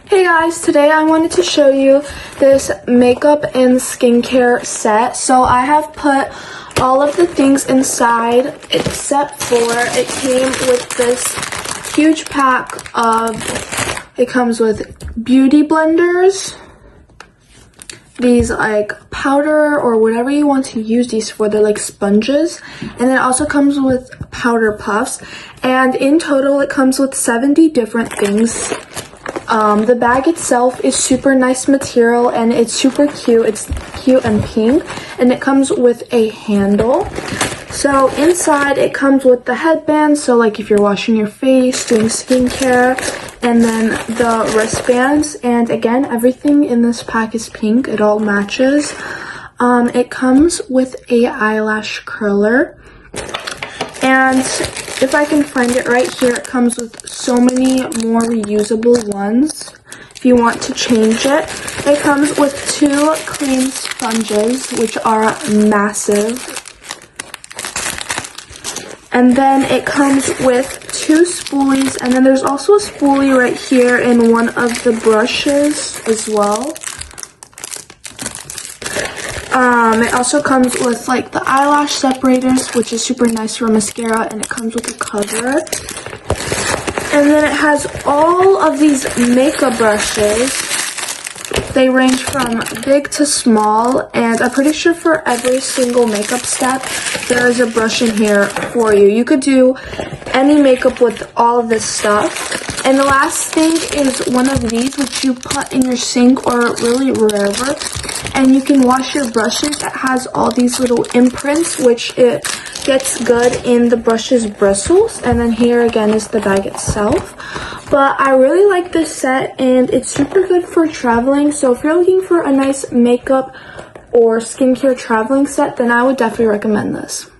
Hey guys, today I wanted to show you this makeup and skincare set. So I have put all of the things inside except for it came with this huge pack of, it comes with beauty blenders, these like powder or whatever you want to use these for, they're like sponges, and then it also comes with powder puffs, and in total it comes with 70 different things. The bag itself is super nice material and it's super cute. It's cute and pink, and it comes with a handle. So inside it comes with the headband, so like if you're washing your face, doing skincare, and then the wristbands. And again, everything in this pack is pink. It all matches. It comes with a eyelash curler, and if I can find it right here, it comes with so many more reusable ones if you want to change it. It comes with 2 clean sponges, which are massive. And then it comes with 2 spoolies, and then there's also a spoolie right here in one of the brushes as well. It also comes with like the eyelash separators, which is super nice for mascara, and it comes with a cover. And then it has all of these makeup brushes. They range from big to small, and I'm pretty sure for every single makeup step, there is a brush in here for you. You could do any makeup with all of this stuff. And the last thing is one of these, which you put in your sink or really wherever, and you can wash your brushes. It has all these little imprints, which it gets good in the brush's bristles. And then here again is the bag itself. But I really like this set, and it's super good for traveling. So if you're looking for a nice makeup or skincare traveling set, then I would definitely recommend this.